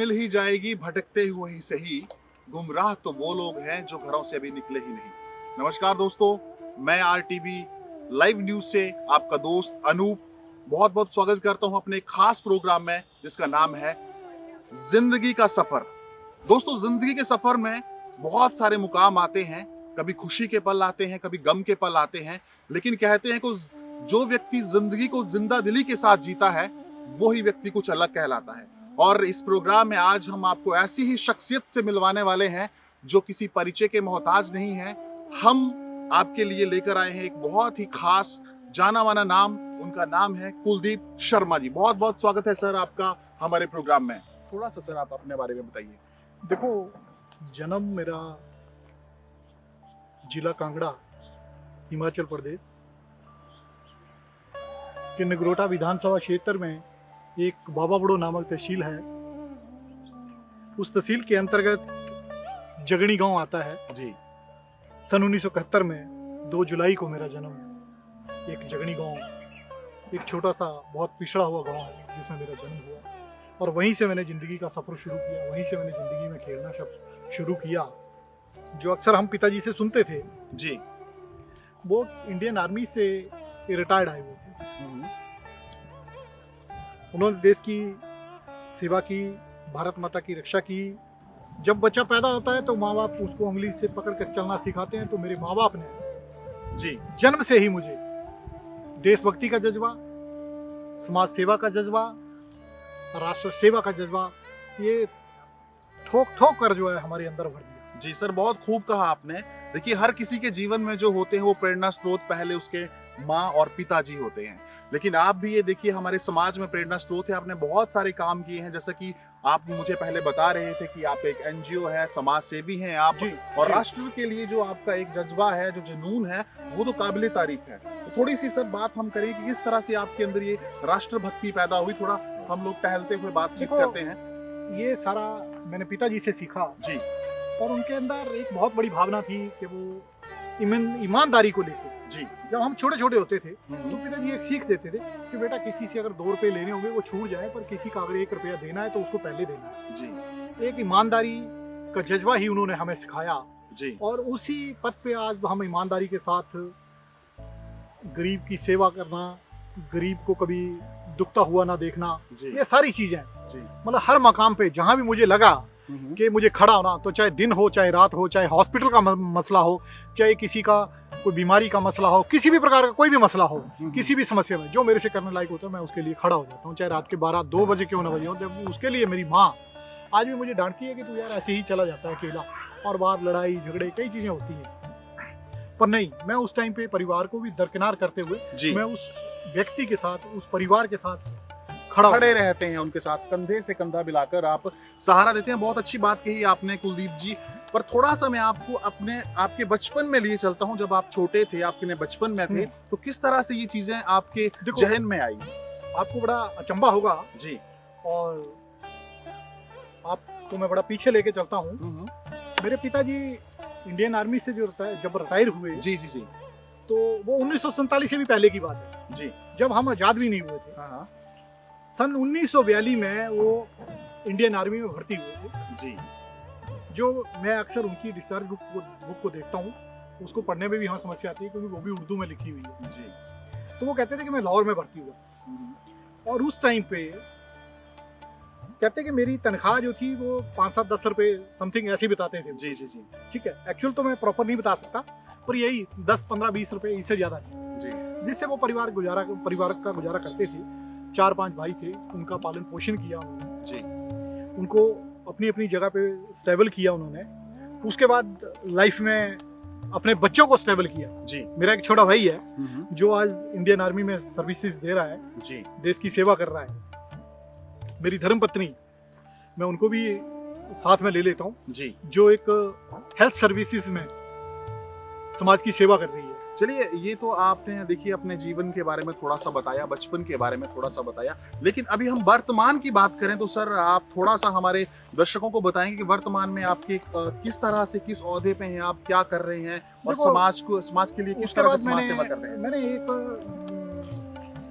मिल ही जाएगी भटकते हुए ही सही, गुमराह तो वो लोग हैं जो घरों से अभी निकले ही नहीं। नमस्कार दोस्तों, मैं आरटीवी लाइव न्यूज से आपका दोस्त अनूप बहुत बहुत स्वागत करता हूं अपने एक खास प्रोग्राम में जिसका नाम है जिंदगी का सफर। दोस्तों, जिंदगी के सफर में बहुत सारे मुकाम आते हैं, कभी खुशी के पल आते हैं, कभी गम के पल आते हैं, लेकिन कहते हैं कि जो व्यक्ति जिंदगी को जिंदा दिली के साथ जीता है वही व्यक्ति कुछ अलग कहलाता है। और इस प्रोग्राम में आज हम आपको ऐसी ही शख्सियत से मिलवाने वाले हैं जो किसी परिचय के मोहताज नहीं है। हम आपके लिए लेकर आए हैं एक बहुत ही खास जाना माना नाम। उनका नाम है कुलदीप शर्मा जी। बहुत बहुत स्वागत है सर आपका हमारे प्रोग्राम में। थोड़ा सा सर आप अपने बारे में बताइए। देखो, जन्म मेरा जिला कांगड़ा, हिमाचल प्रदेश के नगरोटा विधानसभा क्षेत्र में एक बाबा बड़ो नामक तहसील है। उस तहसील के अंतर्गत जगणी गांव आता है जी। सन 1971 में 2 जुलाई को मेरा जन्म एक जगणी गांव, एक छोटा सा बहुत पिछड़ा हुआ गांव है जिसमें मेरा जन्म हुआ। और वहीं से मैंने ज़िंदगी का सफ़र शुरू किया, वहीं से मैंने ज़िंदगी में खेलना शुरू किया। जो अक्सर हम पिताजी से सुनते थे जी, वो इंडियन आर्मी से रिटायर्ड आए हुए थे। उन्होंने देश की सेवा की, भारत माता की रक्षा की। जब बच्चा पैदा होता है तो माँ बाप उसको उंगली से पकड़ कर चलना सिखाते हैं। तो मेरे माँ बाप ने जी, जन्म से ही मुझे देशभक्ति का जज्बा, समाज सेवा का जज्बा, राष्ट्र सेवा का जज्बा ये ठोक ठोक कर जो है हमारे अंदर भर दिया। जी सर, बहुत खूब कहा आपने। देखिए, हर किसी के जीवन में जो होते हैं वो प्रेरणा स्रोत पहले उसके माँ और पिताजी होते हैं, लेकिन आप भी ये देखिए हमारे समाज में प्रेरणा स्रोत है। आपने बहुत सारे काम किए हैं, जैसा कि आप मुझे पहले बता रहे थे कि आप एक एनजीओ है, समाज सेवी हैं आप। जी, और जी। राष्ट्र के लिए जो आपका एक जज्बा है, जो जुनून है, वो तो काबिले तारीफ है। तो थोड़ी सी सर बात हम करें कि किस तरह से आपके अंदर ये राष्ट्रभक्ति पैदा हुई। थोड़ा हम लोग टहलते हुए बातचीत देखो, करते हैं। ये सारा मैंने पिताजी से सीखा। जी और उनके अंदर एक बहुत बड़ी भावना थी कि वो ईमानदारी को लेकर। जी। जब हम छोटे छोटे होते थे तो हम्म, पिताजी एक सीख देते थे कि बेटा, किसी से अगर 2 रुपए लेने होंगे वो छूट जाए, पर किसी का अगर 1 रुपया देना है तो उसको पहले देना है। जी एक ईमानदारी का जज्बा ही उन्होंने हमें सिखाया। जी और उसी पथ पे आज हम ईमानदारी के साथ गरीब की सेवा करना, गरीब को कभी दुखता हुआ ना देखना, जी ये सारी चीजें जी। मतलब हर मकाम पे जहाँ भी मुझे लगा कि मुझे खड़ा होना, तो चाहे दिन हो, चाहे रात हो, चाहे हॉस्पिटल का मसला हो, चाहे किसी का कोई बीमारी का मसला हो, किसी भी प्रकार का कोई भी मसला हो, किसी भी समस्या में जो मेरे से करने लायक होता है मैं उसके लिए खड़ा हो जाता हूँ। चाहे रात के 12-2 बजे क्यों ना बजे हो, जब उसके लिए मेरी माँ आज भी मुझे डांटती है कि तू यार ऐसे ही चला जाता है अकेला, और बाहर लड़ाई झगड़े कई चीज़ें होती हैं। पर नहीं, मैं उस टाइम पे परिवार को भी दरकिनार करते हुए मैं उस व्यक्ति के साथ, उस परिवार के साथ खड़े रहते हैं, उनके साथ कंधे से कंधा मिलाकर आप सहारा देते हैं। बहुत अच्छी बात कही आपने कुलदीप जी। पर थोड़ा सा मैं आपको आपके बचपन में लिए चलता हूं। जब आप छोटे थे, आपके बचपन में थे, तो किस तरह से ये चीजें आपके जहन में आई? आपको बड़ा अचंभा होगा जी। और आपको मैं बड़ा पीछे लेके चलता हूँ। मेरे पिताजी इंडियन आर्मी से जो जब रिटायर हुए, जी जी जी, तो वो 1947 से भी पहले की बात है जी, जब हम आजाद भी नहीं हुए थे। हाँ सन 1942 में वो इंडियन आर्मी में भर्ती हुए थे। जी। जो मैं अक्सर उनकी डिस्चार्ज बुक को देखता हूँ, उसको पढ़ने में भी हमें समस्या आती है क्योंकि वो भी उर्दू में लिखी हुई है। जी। तो वो कहते थे कि मैं लाहौर में भर्ती हुआ, और उस टाइम पे कहते कि मेरी तनख्वाह जो थी वो 5-7-10 रुपए समथिंग ऐसी बताते थे। जी जी जी ठीक है, एक्चुअल तो मैं प्रॉपर नहीं बता सकता, पर यही 10-15-20 रुपए, इससे ज़्यादा नहीं, जी, जिससे वो परिवार का गुजारा करते थे। 4-5 भाई थे, उनका पालन पोषण किया उन्होंने जी। उनको अपनी अपनी जगह पे स्टेबल किया उन्होंने। उसके बाद लाइफ में अपने बच्चों को स्टेबल किया। जी। मेरा एक छोटा भाई है जो आज इंडियन आर्मी में सर्विसेज दे रहा है, जी, देश की सेवा कर रहा है। मेरी धर्मपत्नी, मैं उनको भी साथ में ले लेता हूँ, जी, जो एक हेल्थ सर्विसेज में समाज की सेवा कर रही है। चलिए, ये तो आपने देखिए अपने जीवन के बारे में थोड़ा सा बताया, बचपन के बारे में थोड़ा सा बताया, लेकिन अभी हम वर्तमान की बात करें तो सर आप थोड़ा सा हमारे दर्शकों को बताएंगे कि वर्तमान में आपके किस तरह से, किस ओहदे पे हैं आप, क्या कर रहे हैं और समाज के लिए किस तरह से समाज सेवा कर रहे हैं? मैंने एक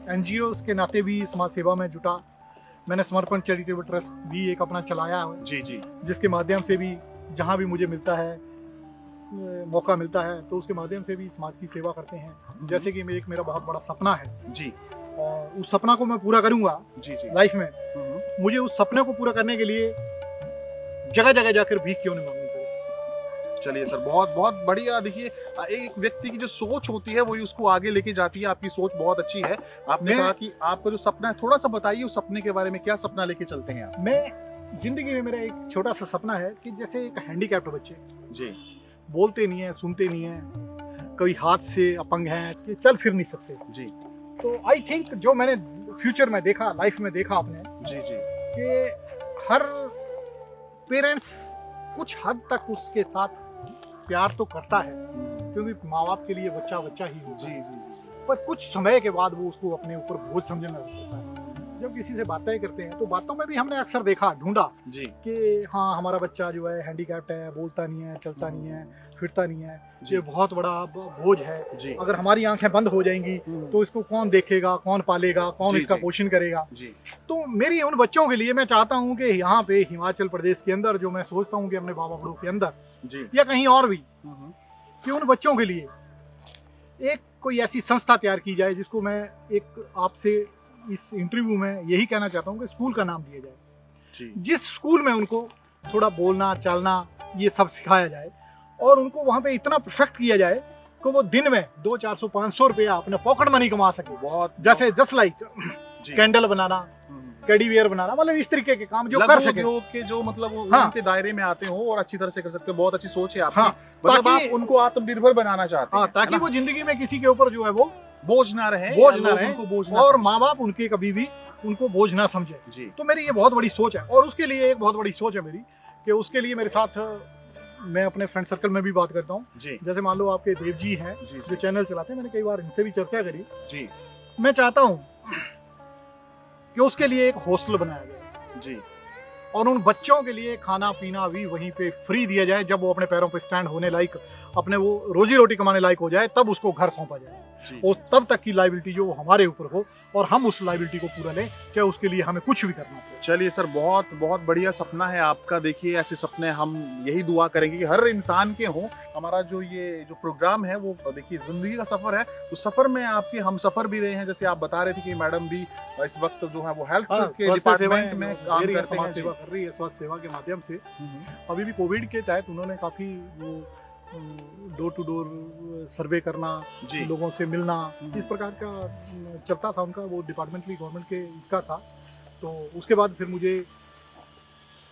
एनजीओ के नाते भी समाज सेवा में जुटा। मैंने समर्पण चैरिटेबल ट्रस्ट भी एक अपना चलाया है, जी जी जिसके माध्यम से भी जहाँ भी मुझे मिलता है मौका मिलता है तो उसके माध्यम से भी समाज की सेवा करते हैं। जैसे कि मेरा बहुत बड़ा सपना है जी और उस सपना को मैं पूरा करूंगा जी जी लाइफ में। मुझे उस सपने को पूरा करने के लिए जगह जगह जाकर भीख क्यों नहीं मांगनी पड़े। चलिए सर, बहुत बहुत बढ़िया। देखिए, एक व्यक्ति की जो सोच होती है वही उसको आगे लेके जाती है। आपकी सोच बहुत अच्छी है। आपने कहा कि आपका जो सपना है, थोड़ा सा बताइए उस सपने के बारे में, क्या सपना लेके चलते हैं आप? मैं जिंदगी में मेरा एक छोटा सा सपना है कि जैसे एक हैंडीकैप्ड बच्चे जी बोलते नहीं है, सुनते नहीं है, कभी हाथ से अपंग हैं, कि चल फिर नहीं सकते जी तो आई थिंक जो मैंने फ्यूचर में देखा, लाइफ में देखा अपने, जी जी कि हर पेरेंट्स कुछ हद तक उसके साथ प्यार तो करता है, क्योंकि माँ बाप के लिए बच्चा बच्चा ही होता जी है, जी पर कुछ समय के बाद वो उसको अपने ऊपर बोझ समझने लगता है। जब किसी से बातें करते हैं तो बातों में भी हमने अक्सर देखा, ढूंढा जी कि हाँ हमारा बच्चा जो है हैंडीकैप्ड है, बोलता नहीं है, चलता नहीं है, फिरता नहीं है, जी ये बहुत बड़ा बोझ है। जी अगर हमारी आंखें बंद हो जाएंगी तो इसको कौन देखेगा, कौन पालेगा, कौन जी, इसका जी। पोषण करेगा। जी तो मेरी उन बच्चों के लिए मैं चाहता हूँ कि यहाँ पे हिमाचल प्रदेश के अंदर, जो मैं सोचता हूँ कि अपने बाबा बड़ों के अंदर जी या कहीं और भी, कि उन बच्चों के लिए एक कोई ऐसी संस्था तैयार की जाए जिसको मैं एक आपसे इस इंटरव्यू में यही कहना चाहता हूँ कि स्कूल का नाम दिया जाए, जी जिस स्कूल में उनको थोड़ा बोलना चलना ये सब सिखाया जाए और उनको वहाँ पे इतना परफेक्ट किया जाए कि वो दिन में 200-400-500 रुपया अपने पॉकेट मनी कमा सके। बहुत जैसे जस्ट लाइक जी कैंडल बनाना, टेडी बियर बनाना, मतलब इस तरीके के काम जो कर लघु सके। उद्योग के जो मतलब वो हाँ। उनके दायरे में आते हो और अच्छी तरह से कर सकते हो। बहुत अच्छी सोच है आपकी। हाँ, मतलब ताकि- आप उनको आत्मनिर्भर बनाना चाहते हाँ, हैं, ताकि है ना? वो जिंदगी में किसी के ऊपर जो है वो बोझ ना रहे, बोझ या ना लोग रहे उनको बोझ ना और समझें। माँ बाप उनके कभी भी उनको बोझ ना समझे। जी तो मेरी ये बहुत बड़ी सोच है और उसके लिए एक बहुत बड़ी सोच है मेरी कि उसके लिए मेरे साथ मैं अपने फ्रेंड सर्कल में भी बात करता हूँ। जी जैसे मान लो आपके देव जी हैं जी जो चैनल चलाते हैं, मैंने कई बार इनसे भी चर्चा करी। जी मैं चाहता हूँ कि उसके लिए एक हॉस्टल बनाया जाए जी और उन बच्चों के लिए खाना पीना भी वहीं पे फ्री दिया जाए। जब वो अपने पैरों पे स्टैंड होने लायक, अपने वो रोजी रोटी कमाने लायक हो जाए, तब उसको घर सौंपा जाए जी और तब तक की लायबिलिटी जो हमारे ऊपर हो और हम उस लायबिलिटी को पूरा लें, चाहे उसके लिए हमें कुछ भी करना पड़े। चलिए सर, बहुत बहुत बढ़िया सपना है आपका। देखिए, ऐसे सपने हम यही दुआ करेंगे कि हर इंसान के हों। हमारा जो ये जो प्रोग्राम है वो देखिए जिंदगी का सफर है, तो सफर में आपके हम सफर भी रहे हैं। जैसे आप बता रहे थे कि मैडम भी इस वक्त जो है वो हेल्थ हाँ, के स्वास्थ्य डिपार्टमेंट में काम सेवाएं करते समाज हैं। सेवा कर रही है, स्वास्थ्य सेवा के माध्यम से। जी। अभी भी कोविड के तहत उन्होंने काफी वो डोर टू डोर सर्वे करना, जी लोगों से मिलना, इस प्रकार का चलता था उनका। वो डिपार्टमेंटली गवर्नमेंट के इसका था। तो उसके बाद फिर मुझे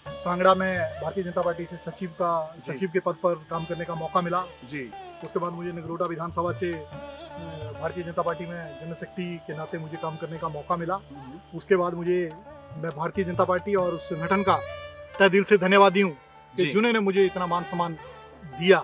कांगड़ा में भारतीय जनता पार्टी से जी। सचिव के पद पर काम करने का मौका मिला। जी उसके बाद मुझे नगरोटा विधानसभा से भारतीय जनता पार्टी में जनरल सेक्रेटरी के नाते मुझे काम करने का मौका मिला। उसके बाद मैं भारतीय जनता पार्टी और उस संगठन का तहे दिल से धन्यवादी हूँ कि जी। जिन्होंने मुझे इतना मान सम्मान दिया।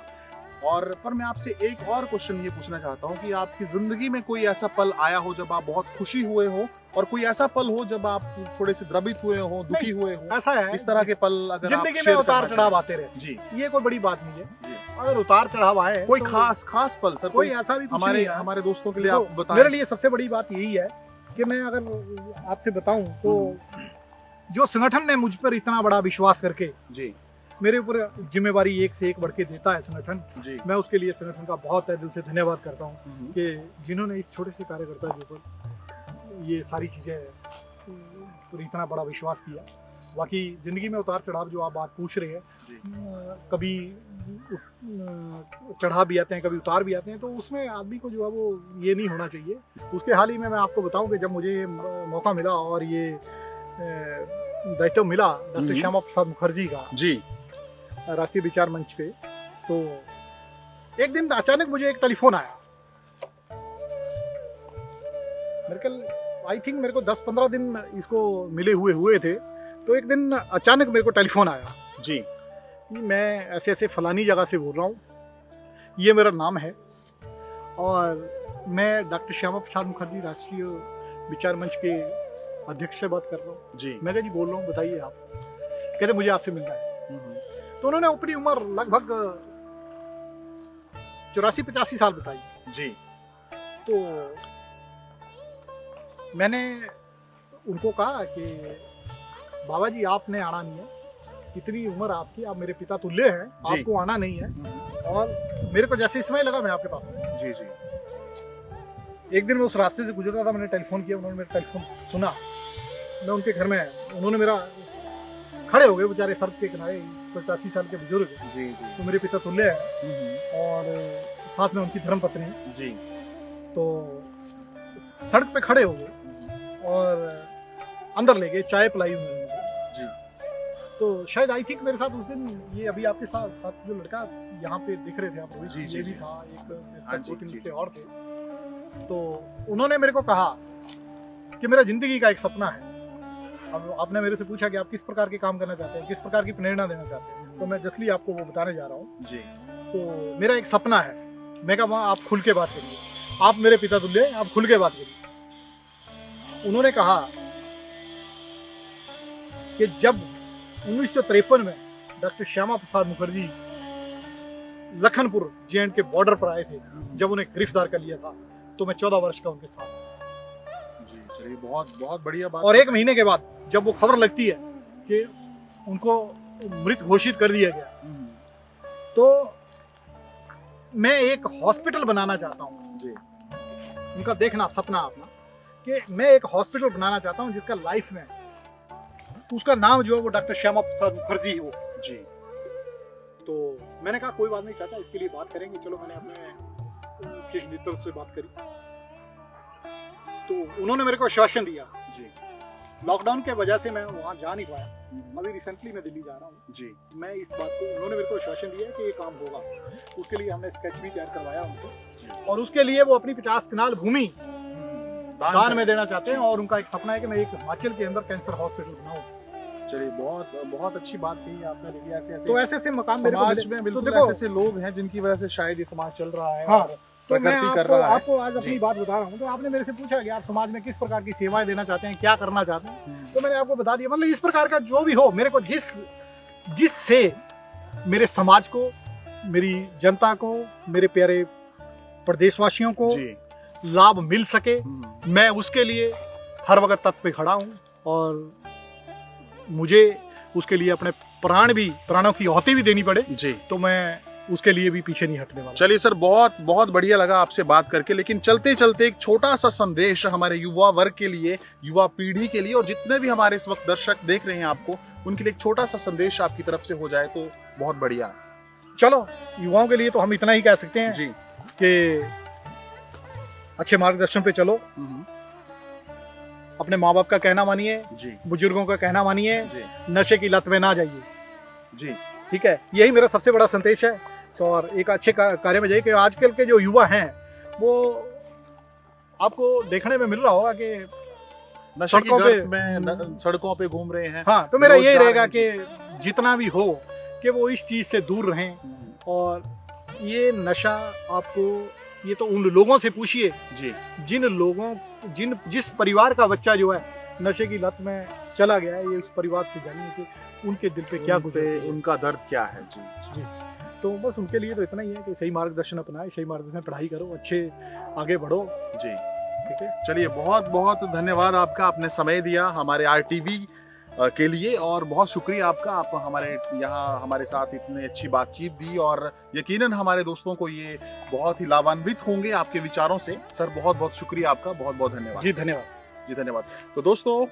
और पर मैं आपसे एक और क्वेश्चन ये पूछना चाहता हूँ कि आपकी जिंदगी में कोई ऐसा पल आया हो जब आप बहुत खुशी हुए हो, और कोई ऐसा पल हो जब आप थोड़े से द्रवित हुए हो, दुखी हुए हो? ऐसा है, इस तरह के पल अगर आप जिंदगी में शेयर उतार करना चढ़ाव चाहें। आते रहे, जी ये कोई बड़ी बात नहीं है। जी अगर उतार चढ़ाव आए कोई तो खास पल सर, कोई ऐसा भी कुछ हमारे नहीं है। हमारे दोस्तों के लिए तो आप बताएं। मेरे लिए सबसे बड़ी बात यही है कि मैं अगर आपसे बताऊं तो जो संगठन ने मुझ पर इतना बड़ा विश्वास करके जी मेरे ऊपर जिम्मेवारी एक से एक बढ़ के देता है संगठन, जी मैं उसके लिए संगठन का बहुत तहे दिल से धन्यवाद करता हूँ कि जिन्होंने इस छोटे से कार्यकर्ता के ऊपर ये सारी चीज़ें पर इतना बड़ा विश्वास किया। बाकी ज़िंदगी में उतार चढ़ाव जो आप बात पूछ रहे हैं, जी। कभी चढ़ाव भी आते हैं, कभी उतार भी आते हैं, तो उसमें आदमी को जो है वो ये नहीं होना चाहिए। उसके हाल ही में मैं आपको बताऊं कि जब मुझे ये मौका मिला और ये दायित्व मिला डॉक्टर श्यामा प्रसाद मुखर्जी का जी राष्ट्रीय विचार मंच पे, तो एक दिन अचानक मुझे एक टेलीफोन आया। आई थिंक मेरे को 10-15 दिन इसको मिले हुए थे, तो एक दिन अचानक मेरे को टेलीफोन आया जी कि मैं ऐसे ऐसे फलानी जगह से बोल रहा हूँ, ये मेरा नाम है और मैं डॉक्टर श्यामा प्रसाद मुखर्जी राष्ट्रीय विचार मंच के अध्यक्ष से बात कर रहा हूँ। जी मैं कहा जी बोल रहा हूँ, बताइए आप। कहते मुझे आपसे मिलना है। तो उन्होंने अपनी उम्र लगभग 84-85 साल बताई। जी तो मैंने उनको कहा कि बाबा जी आपने आना नहीं है, इतनी उम्र आपकी, आप मेरे पिता तुल्य हैं, जी। आपको आना नहीं है। और मेरे को जैसे समय लगा मैं आपके पास आया। जी जी एक दिन मैं उस रास्ते से गुजर रहा था, मैंने टेलीफोन किया, उन्होंने मेरा टेलीफोन सुना। मैं उनके घर में, उन्होंने मेरा, खड़े हो गए बेचारे सड़क के किनारे, 85 साल के बुजुर्ग, जी जी तो मेरे पिता तुल्य है और साथ में उनकी धर्मपत्नी है। जी। तो सड़क पे खड़े हो गए और अंदर ले गए, चाय पिलाई उन्होंने मुझे। जी। तो शायद आई थिंक मेरे साथ उस दिन ये अभी आपके साथ जो लड़का यहाँ पे दिख रहे थे आप, जी, ये जी, भी जी। था, एक हाँ जी, दो तीन जी, लड़के जी। और थे। तो उन्होंने मेरे को कहा कि मेरा जिंदगी का एक सपना है। अब आपने मेरे से पूछा कि आप किस प्रकार के काम करना चाहते हैं, किस प्रकार की प्रेरणा देना चाहते हैं, तो मैं जस्टली आपको वो बताने जा रहा हूँ। जी। तो मेरा एक सपना है। मैं कहा आप खुल के बात करिए, आप मेरे पिता तुल्य हैं, आप खुल के बात करिए। उन्होंने कहा कि जब 1953 में डॉक्टर श्यामा प्रसाद मुखर्जी लखनपुर जे के बॉर्डर पर आए थे, जब उन्हें गिरफ्तार कर लिया था, तो मैं 14 वर्ष का उनके साथ। जी चलिए, बहुत बहुत बढ़िया बात। और एक महीने के बाद जब वो खबर लगती है कि उनको मृत घोषित कर दिया गया, तो मैं एक हॉस्पिटल बनाना चाहता हूँ। जी। उनका देखना सपना अपना कि मैं एक हॉस्पिटल बनाना चाहता हूँ जिसका लाइफ में उसका नाम जो है वो डॉक्टर श्यामा प्रसाद मुखर्जी हो। जी। तो मैंने कहा कोई बात नहीं चाचा, इसके लिए बात करेंगे। चलो, मैंने अपने शिष्य मित्र से बात करी, तो उन्होंने मेरे को आश्वासन दिया। जी। लॉकडाउन के वजह से मैं वहाँ जा नहीं पाया, अभी रिसेंटली मैं दिल्ली जा रहा हूँ। जी। मैं इस बात को, उन्होंने मेरे को आश्वासन दिया कि ये काम होगा। उसके लिए हमने स्केच भी तैयार करवाया उनको, और उसके लिए वो अपनी 50 कनाल भूमि दान में देना चाहते हैं। और उनका एक सपना है कि मैं एक हिमाचल के अंदर कैंसर हॉस्पिटल बनाऊं। चलिए, बहुत बहुत अच्छी बात कही आपने। देखिए, ऐसे तो ऐसे ऐसे मकान मेरे को समाज मिले। में तो बिल्कुल देखो, ऐसे ऐसे लोग हैं जिनकी वजह से शायद ये समाज चल रहा है। हाँ, और तो मैं प्रगति कर रहा है। आपको आज अपनी जी। बात बता रहा हूँ। तो आपने मेरे से पूछा कि आप समाज में किस प्रकार की सेवाएं देना चाहते हैं, क्या करना चाहते हैं, तो मैंने आपको बता दिया। मतलब इस प्रकार का जो भी हो, मेरे को जिससे मेरे समाज को, मेरी जनता को, मेरे प्यारे प्रदेशवासियों को जी। लाभ मिल सके, मैं उसके लिए हर वक्त तत्पर पे खड़ा हूँ। और मुझे उसके लिए अपने प्राणों की आहुति भी देनी पड़े, जी। तो मैं उसके लिए भी पीछे नहीं हटने वाला। चलिए सर, बहुत बहुत बढ़िया लगा आपसे बात करके। लेकिन चलते चलते एक छोटा सा संदेश हमारे युवा वर्ग के लिए, युवा पीढ़ी के लिए, और जितने भी हमारे इस वक्त दर्शक देख रहे हैं आपको, उनके लिए एक छोटा सा संदेश आपकी तरफ से हो जाए तो बहुत बढ़िया। चलो, युवाओं के लिए तो हम इतना ही कह सकते हैं जी। कि अच्छे मार्गदर्शन पे चलो, अपने माँ बाप का कहना मानिए, जी। बुजुर्गों का कहना मानिए, जी। नशे की लत में ना जाइए। जी। ठीक है, यही मेरा सबसे बड़ा संदेश है। तो और एक अच्छे कार्य में जाइए कि आजकल के जो युवा हैं वो आपको देखने में मिल रहा होगा कि नशे की सड़कों पे- गर्त में सड़कों पे घूम रहे हैं। हाँ, तो मेरा यही रोजगार रहेगा है, कि जितना भी हो कि वो इस चीज से दूर रहें। और ये नशा आपको, ये तो उन लोगों से पूछिए जी। जिस परिवार का बच्चा जो है नशे की लत में चला गया है, ये उस परिवार से जानिए कि उनके दिल पे क्या गुजरती है। उनका दर्द क्या है। जी। जी, तो बस उनके लिए तो इतना ही है कि सही मार्गदर्शन अपनाए, सही मार्गदर्शन पढ़ाई करो, अच्छे आगे बढ़ो। जी। ठीक है, चलिए, बहुत बहुत धन्यवाद आपका, आपने समय दिया हमारे RTV के लिए, और बहुत शुक्रिया आपका। आप हमारे यहाँ हमारे साथ इतनी अच्छी बातचीत दी, और यकीनन हमारे दोस्तों को ये बहुत ही लाभान्वित होंगे आपके विचारों से। सर, बहुत बहुत शुक्रिया आपका, बहुत बहुत धन्यवाद। जी धन्यवाद। जी धन्यवाद। तो दोस्तों,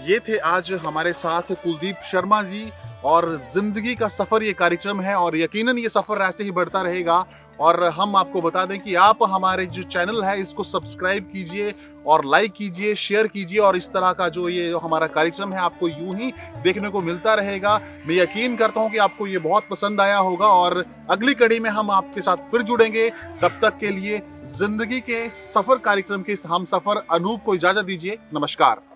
ये थे आज हमारे साथ कुलदीप शर्मा जी, और जिंदगी का सफर ये कार्यक्रम है, और यकीनन ये सफर ऐसे ही बढ़ता रहेगा। और हम आपको बता दें कि आप हमारे जो चैनल है इसको सब्सक्राइब कीजिए और लाइक कीजिए, शेयर कीजिए, और इस तरह का जो ये हमारा कार्यक्रम है आपको यूं ही देखने को मिलता रहेगा। मैं यकीन करता हूं कि आपको ये बहुत पसंद आया होगा, और अगली कड़ी में हम आपके साथ फिर जुड़ेंगे। तब तक के लिए जिंदगी के सफर कार्यक्रम के हम सफर अनूप को इजाजत दीजिए। नमस्कार।